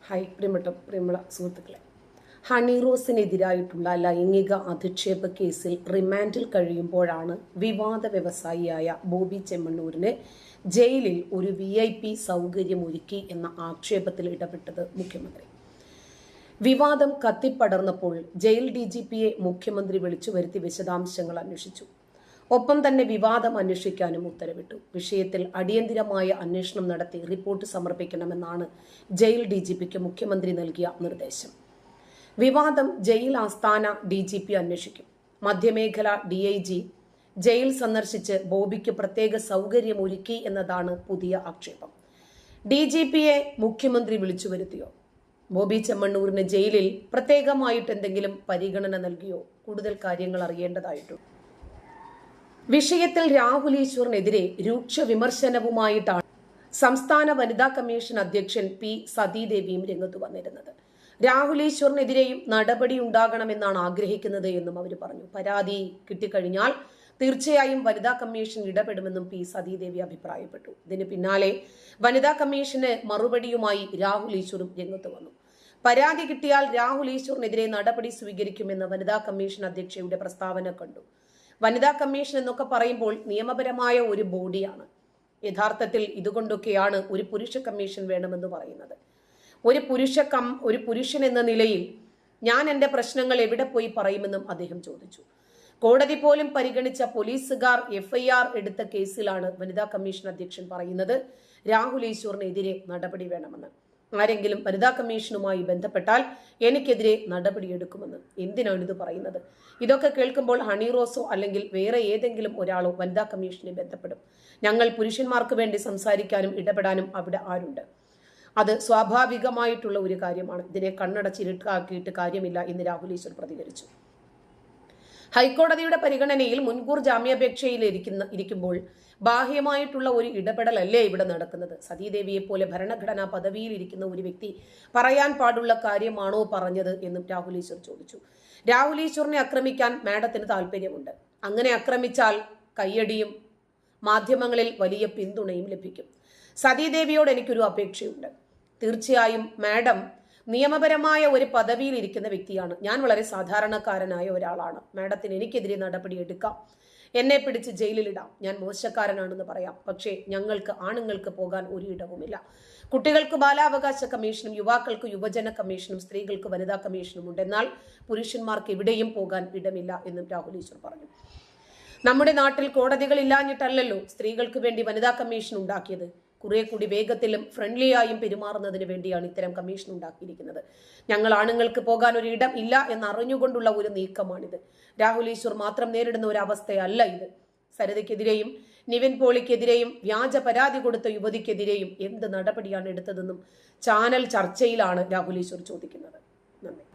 High പ്രിയമുള്ള സുഹൃത്തുക്കളെ, honey റോസിനെതിരായിട്ടുള്ള ലൈംഗിക അധിക്ഷേപ കേസിൽ റിമാൻഡിൽ കഴിയുമ്പോഴാണ് വിവാദ വ്യവസായിയായ ബോബി ചെമ്മണ്ണൂരിന് ജയിലിൽ ഒരു VIP സൗകര്യമൊരുക്കി എന്ന ആക്ഷേപത്തിൽ ഇടപെട്ടത് മുഖ്യമന്ത്രി. വിവാദം കത്തിപ്പടർന്നപ്പോൾ ജയിൽ DGPയെ മുഖ്യമന്ത്രി വിളിച്ചു വരുത്തി വിശദാംശങ്ങൾ അന്വേഷിച്ചു. ഒപ്പം തന്നെ വിവാദം അന്വേഷിക്കാനും ഉത്തരവിട്ടു. വിഷയത്തിൽ അടിയന്തിരമായ അന്വേഷണം നടത്തി റിപ്പോർട്ട് സമർപ്പിക്കണമെന്നാണ് ജയിൽ DGPക്ക് മുഖ്യമന്ത്രി നൽകിയ നിർദ്ദേശം. വിവാദം ജയിൽ ആസ്ഥാന DGP അന്വേഷിക്കും. മധ്യമേഖല DIG ജയിൽ സന്ദർശിച്ച് ബോബിക്ക് പ്രത്യേക സൗകര്യമൊരുക്കി എന്നതാണ് പുതിയ ആക്ഷേപം. DGPയെ മുഖ്യമന്ത്രി വിളിച്ചു വരുത്തിയോ? ബോബി ചെമ്മണ്ണൂരിന് ജയിലിൽ പ്രത്യേകമായിട്ട് എന്തെങ്കിലും പരിഗണന നൽകിയോ? കൂടുതൽ കാര്യങ്ങൾ അറിയേണ്ടതായിട്ടുണ്ട്. വിഷയത്തിൽ രാഹുൽ ഈശ്വറിനെതിരെ രൂക്ഷ വിമർശനവുമായിട്ടാണ് സംസ്ഥാന വനിതാ കമ്മീഷൻ അധ്യക്ഷൻ P സതീദേവിയും രംഗത്തു വന്നിരുന്നത്. രാഹുൽ ഈശ്വറിനെതിരെയും നടപടി ഉണ്ടാകണമെന്നാണ് ആഗ്രഹിക്കുന്നത് എന്നും അവർ പറഞ്ഞു. പരാതി കിട്ടിക്കഴിഞ്ഞാൽ തീർച്ചയായും വനിതാ കമ്മീഷൻ ഇടപെടുമെന്നും P സതീദേവി അഭിപ്രായപ്പെട്ടു. ഇതിന് പിന്നാലെ വനിതാ കമ്മീഷന് മറുപടിയുമായി രാഹുൽ ഈശ്വറും രംഗത്ത് വന്നു. പരാതി കിട്ടിയാൽ രാഹുൽ ഈശ്വറിനെതിരെ നടപടി സ്വീകരിക്കുമെന്ന് വനിതാ കമ്മീഷൻ അധ്യക്ഷയുടെ പ്രസ്താവന കണ്ടു. വനിതാ കമ്മീഷൻ എന്നൊക്കെ പറയുമ്പോൾ നിയമപരമായ ഒരു ബോഡിയാണ്. യഥാർത്ഥത്തിൽ ഇതുകൊണ്ടൊക്കെയാണ് ഒരു പുരുഷ കമ്മീഷൻ വേണമെന്ന് പറയുന്നത്. ഒരു പുരുഷൻ എന്ന നിലയിൽ ഞാൻ എൻ്റെ പ്രശ്നങ്ങൾ എവിടെ പോയി പറയുമെന്നും അദ്ദേഹം ചോദിച്ചു. കോടതി പോലും പരിഗണിച്ച പോലീസുകാർ FIR എടുത്ത കേസിലാണ് വനിതാ കമ്മീഷൻ അധ്യക്ഷൻ പറയുന്നത് രാഹുൽ ഈശ്വറിനെതിരെ നടപടി വേണമെന്ന്. ആരെങ്കിലും വനിതാ കമ്മീഷനുമായി ബന്ധപ്പെട്ടാൽ എനിക്കെതിരെ നടപടിയെടുക്കുമെന്ന്. എന്തിനാണ് ഇത് പറയുന്നത്? ഇതൊക്കെ കേൾക്കുമ്പോൾ ഹണി റോസോ അല്ലെങ്കിൽ വേറെ ഏതെങ്കിലും ഒരാളോ വനിതാ കമ്മീഷനെ ബന്ധപ്പെടും. ഞങ്ങൾ പുരുഷന്മാർക്ക് വേണ്ടി സംസാരിക്കാനും ഇടപെടാനും അവിടെ ആരുണ്ട്? അത് സ്വാഭാവികമായിട്ടുള്ള ഒരു കാര്യമാണ്. ഇതിനെ കണ്ണടച്ചിരുട്ടാക്കിയിട്ട് കാര്യമില്ല എന്ന് രാഹുൽ ഈശ്വർ പ്രതികരിച്ചു. ഹൈക്കോടതിയുടെ പരിഗണനയിൽ മുൻകൂർ ജാമ്യാപേക്ഷയിൽ ഇരിക്കുമ്പോൾ ബാഹ്യമായിട്ടുള്ള ഒരു ഇടപെടലല്ലേ ഇവിടെ നടക്കുന്നത്? സതീദേവിയെ പോലെ ഭരണഘടനാ പദവിയിൽ ഇരിക്കുന്ന ഒരു വ്യക്തി പറയാൻ പാടുള്ള കാര്യമാണോ പറഞ്ഞത് എന്നും രാഹുൽ ഈശ്വർ ചോദിച്ചു. രാഹുൽ ഈശ്വറിനെ ആക്രമിക്കാൻ മാഡത്തിന് താല്പര്യമുണ്ട്. അങ്ങനെ ആക്രമിച്ചാൽ കയ്യടിയും മാധ്യമങ്ങളിൽ വലിയ പിന്തുണയും ലഭിക്കും. സതീദേവിയോട് എനിക്കൊരു അപേക്ഷയുണ്ട്. തീർച്ചയായും മാഡം നിയമപരമായ ഒരു പദവിയിൽ ഇരിക്കുന്ന വ്യക്തിയാണ്. ഞാൻ വളരെ സാധാരണക്കാരനായ ഒരാളാണ്. മാഡത്തിന് എനിക്കെതിരെ നടപടി എടുക്കാം, എന്നെ പിടിച്ച് ജയിലിലിടാം, ഞാൻ മോശക്കാരനാണെന്ന് പറയാം. പക്ഷേ ഞങ്ങൾക്ക് ആണുങ്ങൾക്ക് പോകാൻ ഒരു ഇടവുമില്ല. കുട്ടികൾക്ക് ബാലാവകാശ കമ്മീഷനും യുവാക്കൾക്ക് യുവജന കമ്മീഷനും സ്ത്രീകൾക്ക് വനിതാ കമ്മീഷനും ഉണ്ട്. എന്നാൽ പുരുഷന്മാർക്ക് എവിടെയും പോകാൻ ഇടമില്ല എന്നും രാഹുൽ ഈശ്വർ പറഞ്ഞു. നമ്മുടെ നാട്ടിൽ കോടതികൾ ഇല്ലാഞ്ഞിട്ടല്ലല്ലോ സ്ത്രീകൾക്ക് വേണ്ടി വനിതാ കമ്മീഷൻ ഉണ്ടാക്കിയത്. കുറെ കൂടി വേഗത്തിലും ഫ്രണ്ട്ലിയായും പെരുമാറുന്നതിന് വേണ്ടിയാണ് ഇത്തരം കമ്മീഷൻ ഉണ്ടാക്കിയിരിക്കുന്നത്. ഞങ്ങൾ ആണുങ്ങൾക്ക് പോകാൻ ഒരു ഇടം ഇല്ല എന്നറിഞ്ഞുകൊണ്ടുള്ള ഒരു നീക്കമാണിത്. രാഹുൽ ഈശ്വർ മാത്രം നേരിടുന്ന ഒരു അവസ്ഥയല്ല ഇത്. സരിതയ്ക്കെതിരെയും നിവിൻ പോളിക്കെതിരെയും വ്യാജ പരാതി കൊടുത്ത യുവതിക്കെതിരെയും എന്ത് നടപടിയാണ് എടുത്തതെന്നും ചാനൽ ചർച്ചയിലാണ് രാഹുൽ ഈശ്വർ ചോദിക്കുന്നത്. നന്ദി.